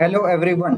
Hello everyone.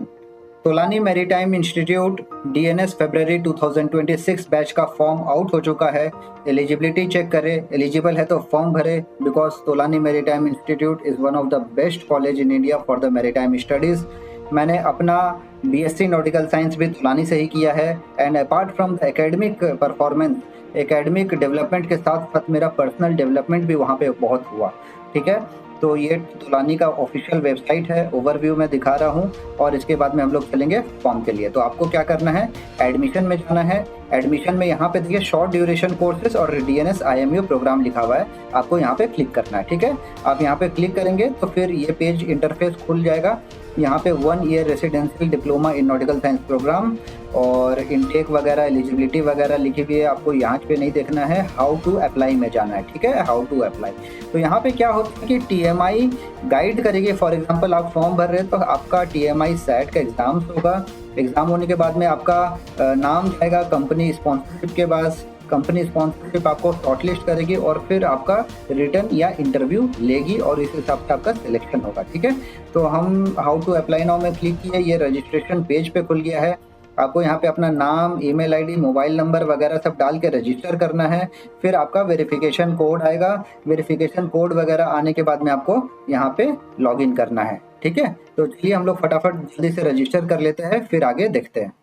Tolani maritime institute DNS फरवरी 2026 batch का form out हो चुका है। एलिजिबिलिटी चेक करें, एलिजिबल है तो फॉर्म भरे because Tolani maritime institute is one of the best college in India for the maritime studies. मैंने अपना बीएससी नॉटिकल साइंस भी तोलानी से ही किया है and apart from the academic performance, academic development के साथ साथ मेरा पर्सनल डेवलपमेंट भी वहाँ पे बहुत हुआ। ठीक है, तो ये तोलानी का ऑफिशियल वेबसाइट है, ओवरव्यू में दिखा रहा हूँ और इसके बाद में हम लोग चलेंगे फॉर्म के लिए। तो आपको क्या करना है, एडमिशन में जाना है। एडमिशन में यहाँ पे देखिए शॉर्ट ड्यूरेशन कोर्सेज और डीएनएस आईएमयू प्रोग्राम लिखा हुआ है, आपको यहाँ पे क्लिक करना है। ठीक है, आप यहाँ पे क्लिक करेंगे तो फिर ये पेज इंटरफेस खुल जाएगा। यहाँ पे 1 year residential diploma in nautical science programme और इनटेक वगैरह एलिजिबिलिटी वगैरह लिखी हुई है, आपको यहाँ पे नहीं देखना है, हाउ टू अप्लाई में जाना है। ठीक है, हाउ टू अप्लाई। तो यहाँ पे क्या होता है कि टीएमआई गाइड करेगी। फॉर एग्जांपल आप फॉर्म भर रहे हैं तो आपका टीएमआई सेट का एग्जाम होगा। एग्जाम होने के बाद में आपका नाम जाएगा कंपनी स्पॉन्सरशिप के बाद। कंपनी स्पॉन्सरशिप आपको शॉर्टलिस्ट करेगी और फिर आपका रिटर्न या इंटरव्यू लेगी और इस हिसाब से आपका सिलेक्शन होगा। ठीक है, तो हम हाउ टू अप्लाई नाउ में क्लिक किए, ये रजिस्ट्रेशन पेज पे खुल गया है। आपको यहाँ पे अपना नाम, ईमेल आईडी, मोबाइल नंबर वगैरह सब डाल के रजिस्टर करना है। फिर आपका वेरिफिकेशन कोड आएगा। वेरिफिकेशन कोड वगैरह आने के बाद में आपको यहाँ पे लॉगिन करना है। ठीक है, तो चलिए हम लोग फटाफट जल्दी से रजिस्टर कर लेते हैं, फिर आगे देखते हैं।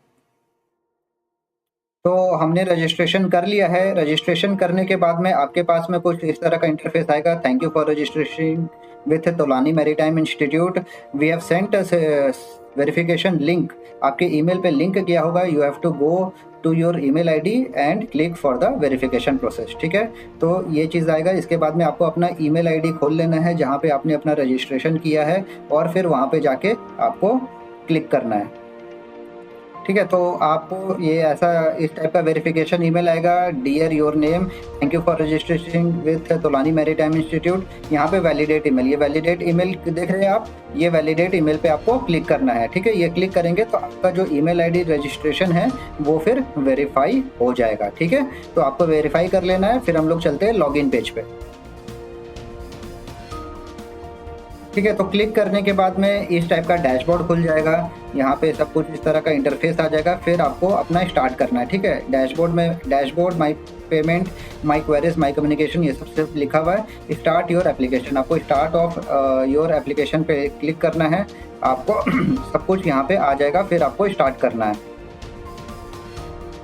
तो हमने रजिस्ट्रेशन कर लिया है। रजिस्ट्रेशन करने के बाद में आपके पास में कुछ इस तरह का इंटरफेस आएगा। Thank you for registration with Tolani maritime Institute, we have sent verification link. आपके ईमेल पे लिंक किया होगा, you have to go to your email ID and click for the verification process. ठीक है, तो ये चीज़ आएगा। इसके बाद में आपको अपना ईमेल आईडी खोल लेना है जहाँ पे आपने अपना रजिस्ट्रेशन किया है और फिर वहाँ पे जाके आपको क्लिक करना है। ठीक है, तो आपको ये ऐसा इस टाइप का वेरिफिकेशन ईमेल आएगा। Dear your name, thank you for registration with Tolani maritime Institute. यहाँ पे वैलिडेट ईमेल, ये वैलिडेट ईमेल देख रहे हैं आप, ये वैलिडेट ईमेल पे आपको क्लिक करना है। ठीक है, ये क्लिक करेंगे तो आपका जो ईमेल आईडी रजिस्ट्रेशन है वो फिर वेरीफाई हो जाएगा। ठीक है, तो आपको वेरीफाई कर लेना है। फिर हम लोग चलते हैं लॉगिन पेज पे। ठीक है, तो क्लिक करने के बाद में इस टाइप का डैशबोर्ड खुल जाएगा। यहाँ पे सब कुछ इस तरह का इंटरफेस आ जाएगा। फिर आपको अपना स्टार्ट करना है। ठीक है, डैशबोर्ड में dashboard, my payment, my queries, my communication, ये सब सिर्फ लिखा हुआ है। स्टार्ट योर एप्लीकेशन, आपको स्टार्ट ऑफ योर एप्लीकेशन पे क्लिक करना है। आपको सब कुछ यहाँ पे आ जाएगा, फिर आपको स्टार्ट करना है।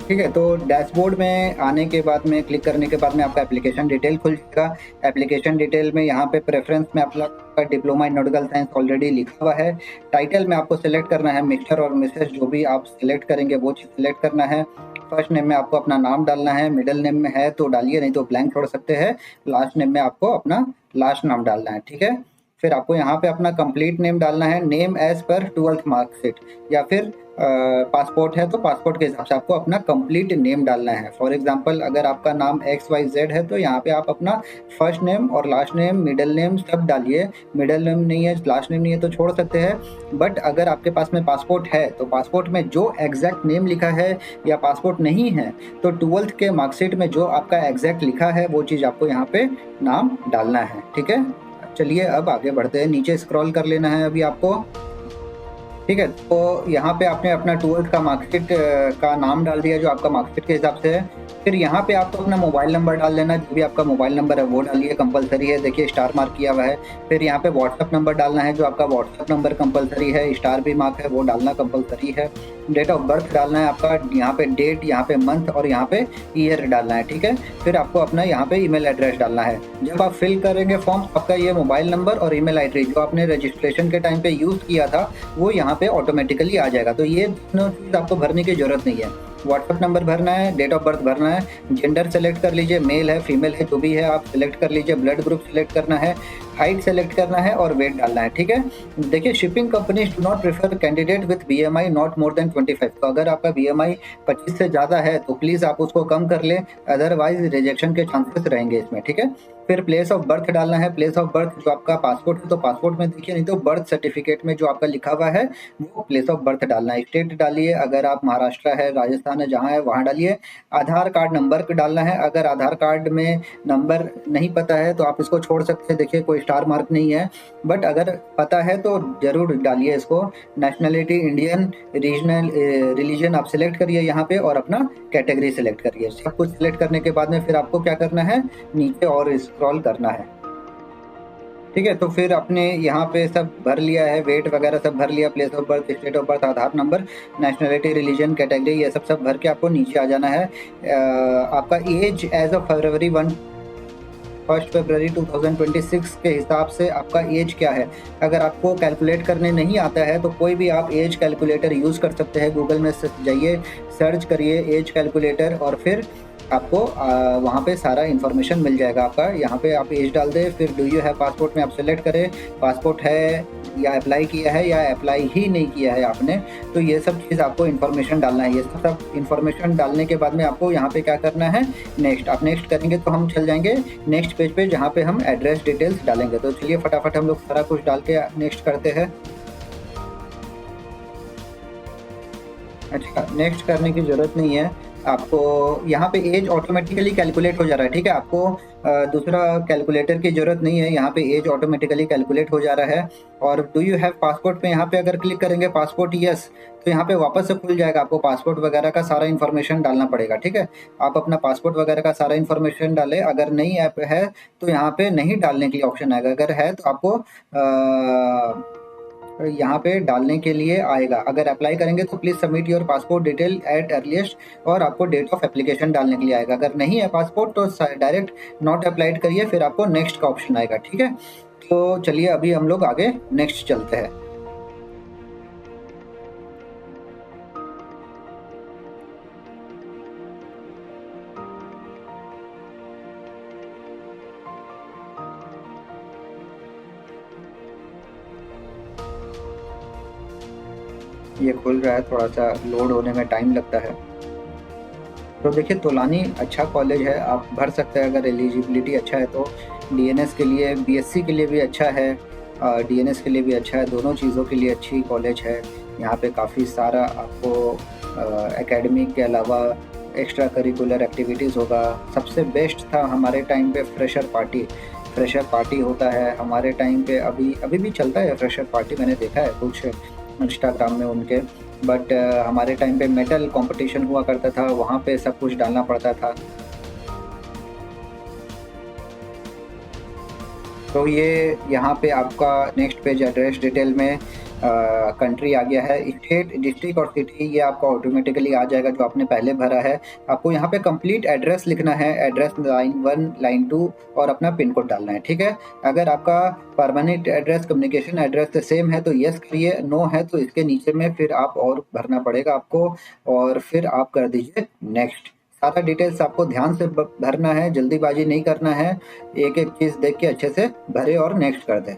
ठीक है, तो डैशबोर्ड में आने के बाद में क्लिक करने के बाद में आपका एप्लीकेशन डिटेल खुल जाएगा। एप्लीकेशन डिटेल में यहाँ पे प्रेफरेंस में आपका diploma in nautical science already लिखा हुआ है। टाइटल में आपको सिलेक्ट करना है मिस्टर और मिसेस, जो भी आप सिलेक्ट करेंगे वो चीज़ सिलेक्ट करना है। फर्स्ट नेम में आपको अपना नाम डालना है, मिडिल नेम में है तो डालिए, नहीं तो ब्लैंक छोड़ सकते हैं। लास्ट नेम में आपको अपना लास्ट नाम डालना है। ठीक है, फिर आपको यहाँ पे अपना कंप्लीट नेम डालना है, name as per 12th marksheet, या फिर पासपोर्ट है तो पासपोर्ट के हिसाब से आपको अपना कंप्लीट नेम डालना है। फॉर एग्जांपल अगर आपका नाम XYZ है तो यहाँ पे आप अपना फर्स्ट नेम और लास्ट नेम, मिडिल नेम सब डालिए। मिडिल नेम नहीं है, लास्ट नेम नहीं है तो छोड़ सकते हैं। बट अगर आपके पास में पासपोर्ट है तो पासपोर्ट में जो एग्जैक्ट नेम लिखा है, या पासपोर्ट नहीं है तो 12th के मार्कशीट में जो आपका एग्जैक्ट लिखा है वो चीज़ आपको यहाँ पे नाम डालना है। ठीक है, चलिए अब आगे बढ़ते हैं। नीचे स्क्रॉल कर लेना है अभी आपको। ठीक है, तो यहाँ पे आपने अपना 12th का मार्कशीट का नाम डाल दिया जो आपका मार्कशीट के हिसाब से है। फिर यहाँ पे आपको अपना मोबाइल नंबर डाल देना, जो भी आपका मोबाइल नंबर है वो डालिए, कंपलसरी है। देखिए स्टार मार्क किया हुआ है। फिर यहाँ पे व्हाट्सअप नंबर डालना है, जो आपका व्हाट्सअप नंबर कंपलसरी है, स्टार भी मार्क है, वो डालना कंपलसरी है। डेट ऑफ बर्थ डालना है आपका, यहाँ पे डेट, यहाँ पे मंथ और यहाँ पे ईयर डालना है। ठीक है, फिर आपको अपना यहाँ पे ईमेल एड्रेस डालना है। जब आप फिल करेंगे फॉर्म, आपका ये मोबाइल नंबर और ईमेल आईडी जो आपने रजिस्ट्रेशन के टाइम पे यूज़ किया था वो यहाँ पे ऑटोमेटिकली आ जाएगा। तो ये दोनों चीज़ आपको भरने की जरूरत नहीं है। व्हाट्सअप नंबर भरना है, डेट ऑफ बर्थ भरना है, जेंडर सेलेक्ट कर लीजिए, मेल है फीमेल है जो भी है आप सिलेक्ट कर लीजिए, ब्लड ग्रुप सिलेक्ट करना है, हाइट सेलेक्ट करना है और वेट डालना है। ठीक है, देखिए shipping companies do not prefer candidate with BMI not more than 25। तो अगर आपका BMI 25 से ज़्यादा है तो प्लीज़ आप उसको कम कर लें, अदरवाइज रिजेक्शन के चांसेस रहेंगे इसमें। ठीक है, फिर प्लेस ऑफ बर्थ डालना है। प्लेस ऑफ बर्थ जो आपका पासपोर्ट है तो पासपोर्ट में देखिए, नहीं तो बर्थ सर्टिफिकेट में जो आपका लिखा हुआ है वो प्लेस ऑफ बर्थ डालना है। स्टेट डालिए, अगर आप महाराष्ट्र है, राजस्थान है, जहाँ है वहाँ डालिए। आधार कार्ड नंबर डालना है। अगर आधार कार्ड में नंबर नहीं पता है तो आप इसको छोड़ सकते हैं। देखिए कोई स्टार मार्क नहीं है, बट अगर पता है तो ज़रूर डालिए इसको। नेशनलिटी इंडियन, रीजनल, रिलीजन आप सिलेक्ट करिए यहाँ पे और अपना कैटेगरी सिलेक्ट करिए। सब कुछ सिलेक्ट करने के बाद में फिर आपको क्या करना है, नीचे और स्क्रॉल करना है। ठीक है, तो फिर आपने यहाँ पे सब भर लिया है, वेट वगैरह सब भर लिया, place of birth, state of birth, Aadhaar number, nationality, religion, category, ये सब भर के आपको नीचे आ जाना है। आपका एज एज ऑफ फरवरी 1 फरवरी 2026 के हिसाब से आपका एज क्या है। अगर आपको कैलकुलेट करने नहीं आता है तो कोई भी आप एज कैलकुलेटर यूज़ कर सकते हैं। गूगल में जाइए, सर्च करिए एज कैलकुलेटर और फिर आपको वहाँ पे सारा इन्फॉर्मेशन मिल जाएगा आपका। यहाँ पे आप एज डाल दें, फिर डू यू हैव पासपोर्ट में आप सेलेक्ट करें, पासपोर्ट है या अप्लाई किया है या अप्लाई ही नहीं किया है आपने, तो ये सब चीज़ आपको इन्फॉर्मेशन डालना है। ये सब इन्फॉर्मेशन डालने के बाद में आपको यहाँ पे क्या करना है, नेक्स्ट। आप नेक्स्ट करेंगे तो हम चल जाएंगे नेक्स्ट पेज पे, जहाँ पे हम एड्रेस डिटेल्स डालेंगे। तो चलिए फटाफट हम लोग सारा कुछ डाल के नेक्स्ट करते हैं। अच्छा, नेक्स्ट करने की ज़रूरत नहीं है आपको, यहाँ पे एज ऑटोमेटिकली कैलकुलेट हो जा रहा है। ठीक है, आपको दूसरा कैलकुलेटर की ज़रूरत नहीं है, यहाँ पे एज ऑटोमेटिकली कैलकुलेट हो जा रहा है। और डू यू हैव पासपोर्ट पे यहाँ पे अगर क्लिक करेंगे, पासपोर्ट यस, तो यहाँ पे वापस से खुल जाएगा। आपको पासपोर्ट वगैरह का सारा इन्फॉर्मेशन डालना पड़ेगा। ठीक है, आप अपना पासपोर्ट वगैरह का सारा इन्फॉर्मेशन डालें। अगर नहीं ऐप है तो यहाँ पे नहीं डालने के लिए ऑप्शन आएगा, अगर है तो आपको यहाँ पे डालने के लिए आएगा। अगर अप्लाई करेंगे तो please submit your passport detail at earliest, और आपको डेट ऑफ एप्लीकेशन डालने के लिए आएगा। अगर नहीं है पासपोर्ट तो डायरेक्ट नॉट अप्लाइड करिए, फिर आपको नेक्स्ट का ऑप्शन आएगा। ठीक है, तो चलिए अभी हम लोग आगे नेक्स्ट चलते हैं। ये खुल रहा है, थोड़ा सा लोड होने में टाइम लगता है। तो देखिए, तोलानी अच्छा कॉलेज है, आप भर सकते हैं अगर एलिजिबिलिटी अच्छा है तो। डीएनएस के लिए, बीएससी के लिए भी अच्छा है, डीएनएस के लिए भी अच्छा है, दोनों चीज़ों के लिए अच्छी कॉलेज है। यहाँ पे काफ़ी सारा आपको एकेडमिक के अलावा एक्स्ट्रा करिकुलर एक्टिविटीज़ होगा। सबसे बेस्ट था हमारे टाइम पे फ्रेशर पार्टी होता है हमारे टाइम पे। अभी भी चलता है फ्रेशर पार्टी, मैंने देखा है कुछ इंस्टाग्राम में उनके। बट हमारे टाइम पे मेटल कंपटीशन हुआ करता था, वहाँ पे सब कुछ डालना पड़ता था। तो ये यहाँ पे आपका नेक्स्ट पेज एड्रेस डिटेल में कंट्री आ गया है, स्टेट, डिस्ट्रिक्ट और सिटी ये आपका ऑटोमेटिकली आ जाएगा जो आपने पहले भरा है। आपको यहाँ पे कंप्लीट एड्रेस लिखना है, एड्रेस लाइन 1, लाइन 2 और अपना पिन कोड डालना है। ठीक है, अगर आपका permanent address, communication address same है तो यस करिए, नो है तो इसके नीचे में फिर आप और भरना पड़ेगा आपको, और फिर आप कर दीजिए नेक्स्ट। सारा डिटेल्स आपको ध्यान से भरना है, जल्दीबाजी नहीं करना है, एक एक चीज़ देख के अच्छे से भरे और नेक्स्ट कर दें।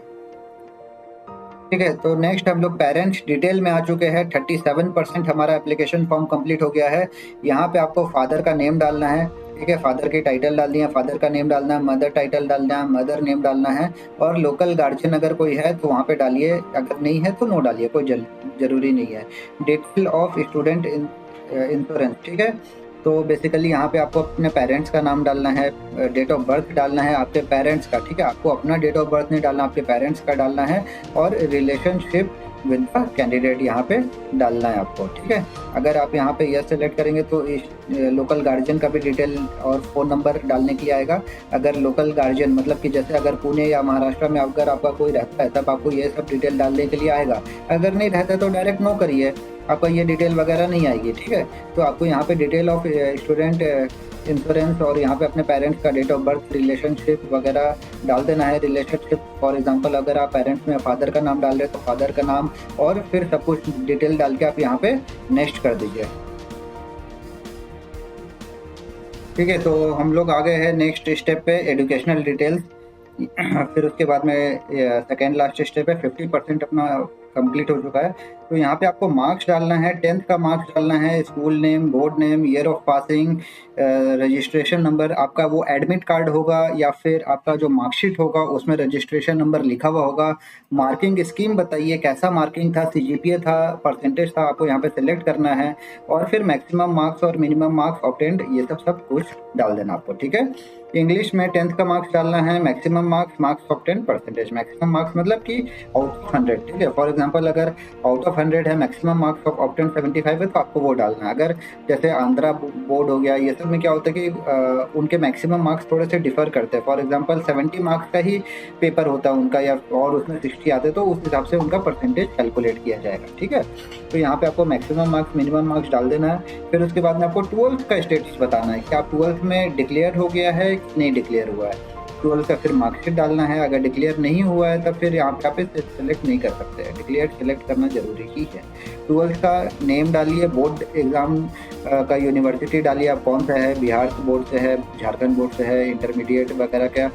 ठीक है, तो नेक्स्ट हम लोग पेरेंट्स डिटेल में आ चुके हैं। 37% हमारा एप्लीकेशन फॉर्म कंप्लीट हो गया है। यहाँ पे आपको फादर का नेम डालना है। ठीक है, फादर की टाइटल डालनी है, फादर का नेम डालना है, मदर टाइटल डालना है, मदर नेम डालना है, और लोकल गार्जियन अगर कोई है तो वहाँ पे डालिए, अगर नहीं है तो नो डालिए, कोई ज़रूरी नहीं है। Detail of student insurance. ठीक है, तो बेसिकली यहाँ पे आपको अपने पेरेंट्स का नाम डालना है, डेट ऑफ बर्थ डालना है आपके पेरेंट्स का। ठीक है, आपको अपना डेट ऑफ बर्थ नहीं डालना, आपके पेरेंट्स का डालना है, और रिलेशनशिप विद द कैंडिडेट यहाँ पे डालना है आपको। ठीक है, अगर आप यहाँ पे यस सेलेक्ट करेंगे तो लोकल गार्जियन का भी डिटेल और फ़ोन नंबर डालने के लिए आएगा। अगर लोकल गार्जियन मतलब कि जैसे अगर पुणे या महाराष्ट्र में अगर आपका कोई रहता है तब आपको ये सब डिटेल डालने के लिए आएगा। अगर नहीं रहता तो डायरेक्ट नो करिए, आपका ये डिटेल वगैरह नहीं आएगी। ठीक है, तो आपको यहाँ पे डिटेल ऑफ स्टूडेंट इंश्योरेंस और यहाँ पे अपने पेरेंट्स का डेट ऑफ बर्थ, रिलेशनशिप वगैरह डाल देना है। रिलेशनशिप फॉर एग्जांपल अगर आप पेरेंट्स में फादर का नाम डाल रहे हैं तो फादर का नाम, और फिर सब कुछ डिटेल डाल के आप यहाँ पे नेक्स्ट कर दीजिए। ठीक है, तो हम लोग आ गए हैं नेक्स्ट स्टेप पे, एजुकेशनल डिटेल्स। फिर उसके बाद में सेकेंड लास्ट स्टेप है, 50% अपना कंप्लीट हो चुका है। तो यहाँ पे आपको मार्क्स डालना है, 10th का मार्क्स डालना है, school name, board name, year of passing, registration number, आपका वो एडमिट कार्ड होगा या फिर आपका जो मार्कशीट होगा उसमें रजिस्ट्रेशन नंबर लिखा हुआ होगा। मार्किंग स्कीम बताइए कैसा मार्किंग था, सीजीपीए था, परसेंटेज था, आपको यहाँ पे सिलेक्ट करना है, और फिर मैक्सिमम मार्क्स और मिनिमम मार्क्स ऑब्टेन्ड ये सब कुछ डाल देना आपको। ठीक है, इंग्लिश में 10th का मार्क्स डालना है, maximum marks of 10%। Maximum marks मतलब कि आउट ऑफ 100, ठीक है। फॉर एग्जांपल अगर आउट ऑफ 100 है, मैक्सिमम मार्क्स ऑफ 10 75 है, तो आपको वो डालना है। अगर जैसे आंध्रा बोर्ड हो गया, ये सब में क्या होता है कि उनके मैक्सिमम मार्क्स थोड़े से डिफर करते हैं। फॉर एग्जांपल 70 मार्क्स का ही पेपर होता है उनका, या और उसमें 60 आते, तो उस हिसाब से उनका परसेंटेज कैलकुलेट किया जाएगा, ठीक है। तो यहाँ पे आपको मैक्सिमम मार्क्स मिनिमम मार्क्स डाल देना है। फिर उसके बाद में आपको 12th का स्टेटस बताना है कि आप 12th में डिक्लेयर हो गया है कि नहीं डिक्लेयर हुआ है। 12th का फिर मार्कशीट डालना है। अगर डिक्लेयर नहीं हुआ है तब फिर यहाँ पे आप सेलेक्ट नहीं कर सकते हैं, डिक्लेयर सेलेक्ट करना जरूरी ही है। 12th का नेम डालिए, बोर्ड एग्जाम का यूनिवर्सिटी डालिए, आप कौन सा है, बिहार बोर्ड से है, झारखंड बोर्ड से है, इंटरमीडिएट वगैरह का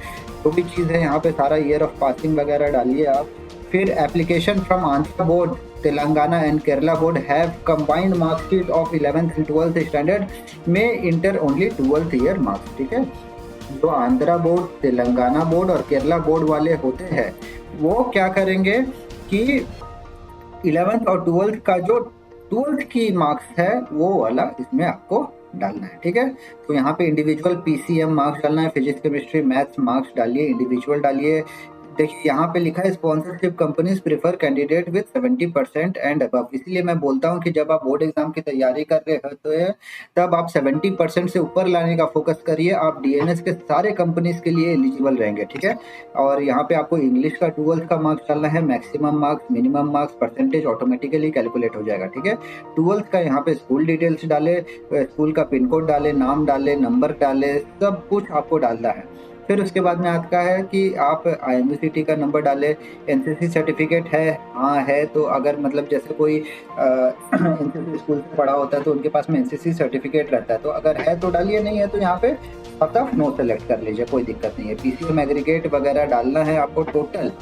जो भी चीज़ है यहाँ पे सारा ईयर ऑफ पासिंग वगैरह डालिए आप। फिर application from Andhra board, Telangana and Kerala board have combined marksheet of 11th and 12th standard में inter only 12th year marks, ठीक है। जो आंध्रा बोर्ड, तेलंगाना बोर्ड और केरला बोर्ड वाले होते हैं वो क्या करेंगे कि 11th और 12th का जो 12th की मार्क्स है वो वाला इसमें आपको डालना है, ठीक है। तो यहाँ पे इंडिविजुअल पीसीएम मार्क्स डालना है, फिजिक्स केमिस्ट्री मैथ्स मार्क्स डालिए, इंडिविजुअल डालिए। देखिए यहाँ पे लिखा है sponsorship companies prefer candidate with 70% and above. इसलिए मैं बोलता हूँ कि जब आप बोर्ड एग्जाम की तैयारी कर रहे होते हैं तब आप 70% से ऊपर लाने का फोकस करिए। आप डीएनएस के सारे कंपनीज के लिए एलिजिबल रहेंगे, ठीक है। और यहाँ पे आपको इंग्लिश का 12th का मार्क्स डालना है, maximum marks, minimum marks, percentage automatically calculate हो जाएगा, ठीक है। 12th का यहाँ पे स्कूल डिटेल्स डाले, स्कूल का पिन कोड डाले, नाम डाले, नंबर डाले, सब कुछ आपको डालना है। फिर उसके बाद में आता है कि आप IMUCT का नंबर डालें, एनसीसी सर्टिफिकेट है, हाँ है तो अगर मतलब जैसे कोई एनसीसी स्कूल से पढ़ा होता है तो उनके पास में एनसीसी सर्टिफिकेट रहता है, तो अगर है तो डालिए, नहीं है तो यहाँ पे आप नो सेलेक्ट कर लीजिए, कोई दिक्कत नहीं है। पीसीएम एग्रीगेट वगैरह डालना है आपको टोटल,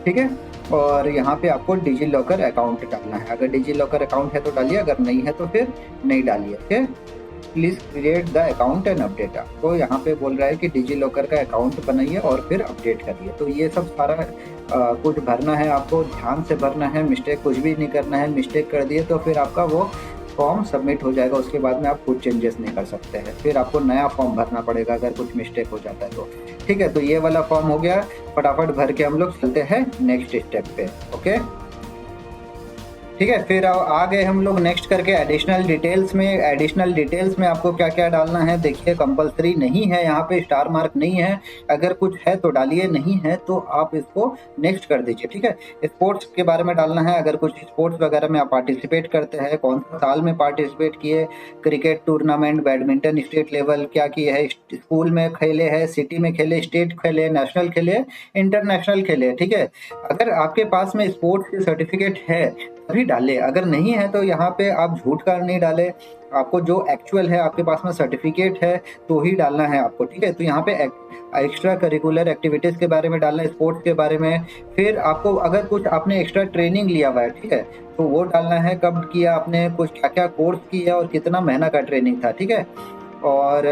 ठीक है। और यहाँ पे आपको डिजी लॉकर अकाउंट डालना है, अगर डिजी लॉकर अकाउंट है तो डालिए, अगर नहीं है तो फिर नहीं डालिए, ठीक है। Please create the account and update. तो यहाँ पे बोल रहा है कि डिजी लॉकर का अकाउंट बनाइए और फिर अपडेट करिए। तो ये सब सारा कुछ भरना है, आपको ध्यान से भरना है, मिस्टेक कुछ भी नहीं करना है। मिस्टेक कर दिए तो फिर आपका वो फॉर्म सबमिट हो जाएगा, उसके बाद में आप कुछ चेंजेस नहीं कर सकते हैं, फिर आपको नया फॉर्म भरना पड़ेगा अगर कुछ मिस्टेक हो जाता है तो, ठीक है। तो ये वाला फॉर्म हो गया, फटाफट भर के हम लोग चलते हैं नेक्स्ट स्टेप पे, ओके, ठीक है। फिर आ गए हम लोग नेक्स्ट करके एडिशनल डिटेल्स में। एडिशनल डिटेल्स में आपको क्या क्या डालना है, देखिए कंपलसरी नहीं है, यहाँ पे स्टार मार्क नहीं है, अगर कुछ है तो डालिए, नहीं है तो आप इसको नेक्स्ट कर दीजिए, ठीक है। स्पोर्ट्स के बारे में डालना है, अगर कुछ स्पोर्ट्स वगैरह में आप पार्टिसिपेट करते हैं, कौन सा साल में पार्टिसिपेट किए, cricket tournament, badminton state level क्या किए है, स्कूल में खेले हैं, सिटी में खेले, स्टेट खेले, नेशनल खेले, इंटरनेशनल खेले, ठीक है। अगर आपके पास में स्पोर्ट्स की सर्टिफिकेट है तभी डाले, अगर नहीं है तो यहाँ पे आप झूठ का नहीं डाले, आपको जो एक्चुअल है आपके पास में सर्टिफिकेट है तो ही डालना है आपको, ठीक है। तो यहाँ पे एक्स्ट्रा करिकुलर एक्टिविटीज़ के बारे में डालना है, स्पोर्ट्स के बारे में। फिर आपको अगर कुछ आपने एक्स्ट्रा ट्रेनिंग लिया हुआ है, ठीक है, तो वो डालना है, कब किया आपने, कुछ क्या क्या कोर्स किया और कितना महीना का ट्रेनिंग था, ठीक है। और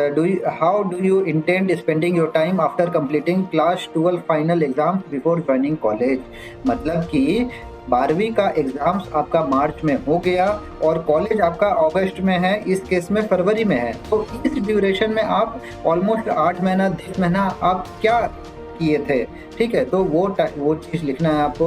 how do you intend spending your time after completing class 12 final exam before joining college. मतलब कि 12वीं का एग्जाम्स आपका मार्च में हो गया और कॉलेज आपका अगस्त में है, इस केस में फरवरी में है, तो इस ड्यूरेशन में आप ऑलमोस्ट 8 महीना 10 महीना आप क्या किए थे, ठीक है। तो वो चीज़ लिखना है आपको।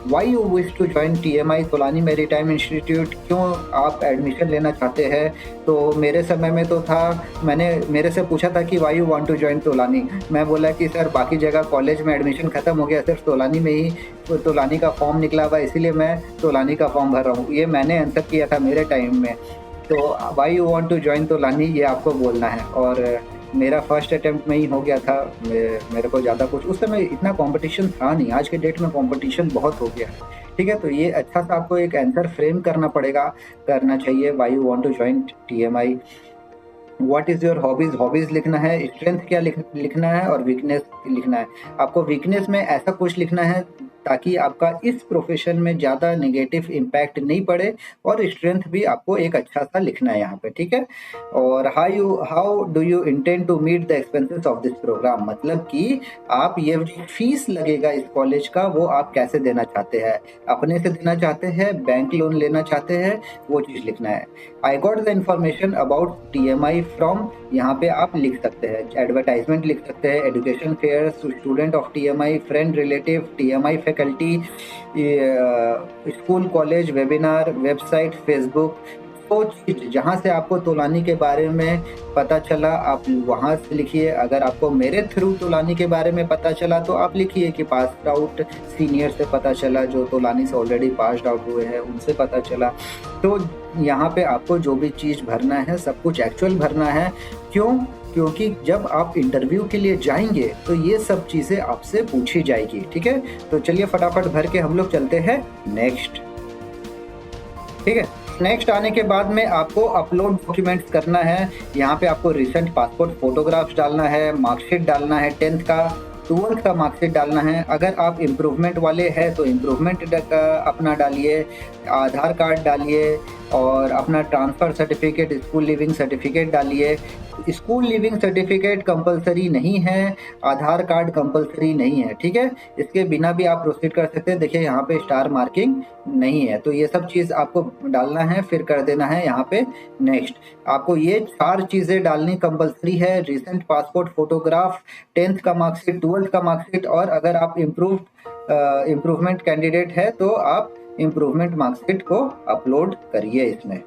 Why you wish to join TMI Tolani maritime Institute, क्यों आप एडमिशन लेना चाहते हैं। तो मेरे समय में तो था, मैंने मेरे से पूछा था कि why you want to join Tolani, मैं बोला कि सर बाकी जगह कॉलेज में एडमिशन ख़त्म हो गया, सिर्फ तोलानी में ही तोलानी का फॉर्म निकला हुआ, इसीलिए मैं तोलानी का फॉर्म भर रहा हूँ। ये मैंने आंसर किया था मेरे टाइम में। तो why you want to join Tolani ये आपको बोलना है। और मेरा फर्स्ट अटेम्प्ट में ही हो गया था, मेरे को ज़्यादा कुछ उस समय इतना कंपटीशन था नहीं, आज के डेट में कंपटीशन बहुत हो गया है, ठीक है। तो ये अच्छा सा आपको एक आंसर फ्रेम करना चाहिए। Why you want to join TMI। What is your hobbies लिखना है, स्ट्रेंथ क्या लिखना है और वीकनेस लिखना है। आपको वीकनेस में ऐसा कुछ लिखना है ताकि आपका इस प्रोफेशन में ज़्यादा नेगेटिव इम्पैक्ट नहीं पड़े, और स्ट्रेंथ भी आपको एक अच्छा सा लिखना है यहाँ पे, ठीक है। और how do you intend to meet the expenses of this program, मतलब कि आप ये फीस लगेगा इस कॉलेज का, वो आप कैसे देना चाहते हैं, अपने से देना चाहते हैं, बैंक लोन लेना चाहते हैं, वो चीज़ लिखना है। I got the information about TMI from, यहाँ पे आप लिख सकते हैं, एडवर्टाइजमेंट लिख सकते हैं, education fair, student of TMI, friend relative, TMI faculty, school college, webinar, website, Facebook, वो चीज़ जहाँ से आपको तोलानी के बारे में पता चला आप वहाँ से लिखिए। अगर आपको मेरे थ्रू तोलानी के बारे में पता चला तो आप लिखिए कि पास आउट सीनियर से पता चला, जो तोलानी से ऑलरेडी पास आउट हुए हैं उनसे पता चला। तो यहाँ पे आपको जो भी चीज़ भरना है सब कुछ एक्चुअल भरना है। क्यों? क्योंकि जब आप इंटरव्यू के लिए जाएंगे तो ये सब चीज़ें आपसे पूछी जाएगी, ठीक है। तो चलिए फटाफट भर के हम लोग चलते हैं नेक्स्ट, ठीक है। नेक्स्ट आने के बाद में आपको अपलोड डॉक्यूमेंट्स करना है। यहाँ पे आपको रिसेंट पासपोर्ट फोटोग्राफ्स डालना है, मार्कशीट डालना है, 10th का 12th का मार्कशीट डालना है। अगर आप इम्प्रूवमेंट वाले हैं तो इम्प्रूवमेंट अपना डालिए, आधार कार्ड डालिए, और अपना transfer certificate, school leaving certificate डालिए। स्कूल लिविंग सर्टिफिकेट कंपलसरी नहीं है, आधार कार्ड कंपलसरी नहीं है, ठीक है। इसके बिना भी आप प्रोसीड कर सकते हैं। देखिए यहाँ पे स्टार मार्किंग नहीं है, तो ये सब चीज़ आपको डालना है, फिर कर देना है यहाँ पे नेक्स्ट। आपको ये 4 चीज़ें डालनी कंपलसरी है, रिसेंट पासपोर्ट फोटोग्राफ, 10th का मार्कशीट, 12th का मार्कशीट, और अगर आप इम्प्रूवमेंट कैंडिडेट है तो आप इम्प्रूवमेंट मार्कशीट को अपलोड करिए इसमें,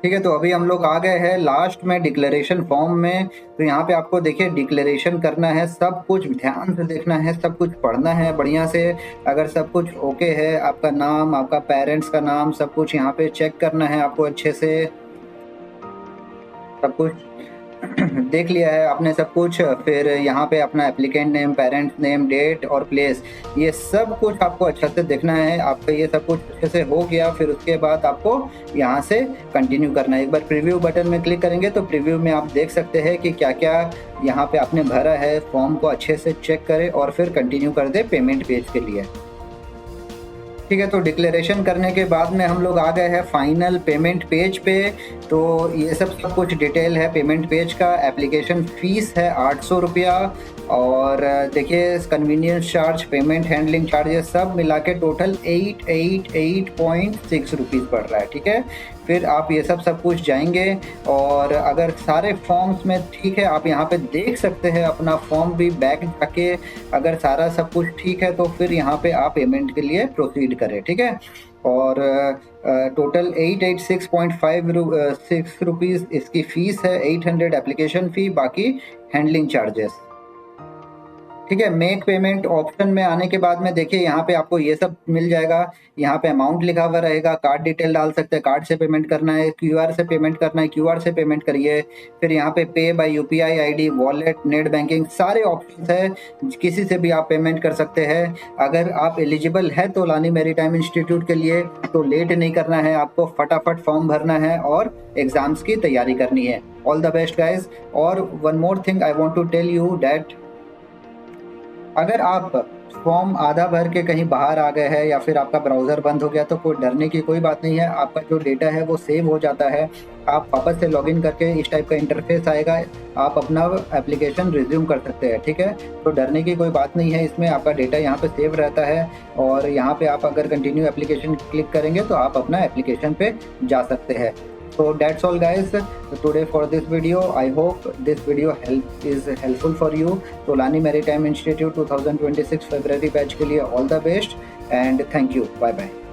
ठीक है। तो अभी हम लोग आ गए हैं लास्ट में डिक्लेरेशन फॉर्म में। तो यहाँ पे आपको देखिए डिक्लेरेशन करना है, सब कुछ ध्यान से देखना है, सब कुछ पढ़ना है बढ़िया से। अगर सब कुछ ओके है, आपका नाम, आपका पेरेंट्स का नाम, सब कुछ यहाँ पे चेक करना है आपको अच्छे से। सब कुछ देख लिया है आपने सब कुछ, फिर यहाँ पे अपना applicant name, parents name, date और प्लेस, ये सब कुछ आपको अच्छे से देखना है। आपका ये सब कुछ अच्छे से हो गया, फिर उसके बाद आपको यहाँ से कंटिन्यू करना है। एक बार प्रीव्यू बटन में क्लिक करेंगे तो प्रीव्यू में आप देख सकते हैं कि क्या क्या यहाँ पे आपने भरा है। फॉर्म को अच्छे से चेक करें और फिर कंटिन्यू कर दे पेमेंट पेज के लिए, ठीक है। तो डिक्लेरेशन करने के बाद में हम लोग आ गए हैं फाइनल पेमेंट पेज पे। तो ये सब कुछ डिटेल है पेमेंट पेज का। एप्लीकेशन फ़ीस है 800 रुपया, और देखिए convenience charge, payment handling charges सब मिला के टोटल 888.6 रुपीज़ पड़ रहा है, ठीक है। फिर आप ये सब कुछ जाएंगे, और अगर सारे फॉर्म्स में ठीक है, आप यहाँ पे देख सकते हैं अपना फॉर्म भी बैक जाके, अगर सारा सब कुछ ठीक है तो फिर यहाँ पे आप पेमेंट के लिए प्रोसीड करें, ठीक है। और टोटल 886.5 रुपीज़ इसकी फ़ीस है, 800 एप्लीकेशन फ़ी, बाकी हैंडलिंग चार्जेस, ठीक है। मेक पेमेंट ऑप्शन में आने के बाद में देखिए यहाँ पे आपको ये सब मिल जाएगा। यहाँ पे अमाउंट लिखा हुआ रहेगा, कार्ड डिटेल डाल सकते हैं, कार्ड से पेमेंट करना है, QR से पेमेंट करना है, QR से पेमेंट करिए। फिर यहाँ पे pay by UPI ID, wallet, net banking, सारे ऑप्शन है, किसी से भी आप पेमेंट कर सकते हैं। अगर आप एलिजिबल है तो तोलानी मैरीटाइम इंस्टीट्यूट के लिए, तो लेट नहीं करना है, आपको फटाफट फॉर्म भरना है और एग्जाम्स की तैयारी करनी है। All the best guys. और one more thing I want to tell you that अगर आप फॉर्म आधा भर के कहीं बाहर आ गए हैं या फिर आपका ब्राउज़र बंद हो गया तो कोई डरने की कोई बात नहीं है। आपका जो डेटा है वो सेव हो जाता है। आप वापस से लॉगिन करके इस टाइप का इंटरफेस आएगा, आप अपना एप्लीकेशन रिज्यूम कर सकते हैं, ठीक है। तो डरने की कोई बात नहीं है इसमें, आपका डेटा यहाँ पे सेव रहता है। और यहाँ पे आप अगर कंटिन्यू एप्लीकेशन क्लिक करेंगे तो आप अपना एप्लीकेशन पे जा सकते हैं। So that's all guys today for this video. I hope this video is helpful for you. Tolani Maritime Institute 2026 February batch के लिए all the best and thank you. Bye bye.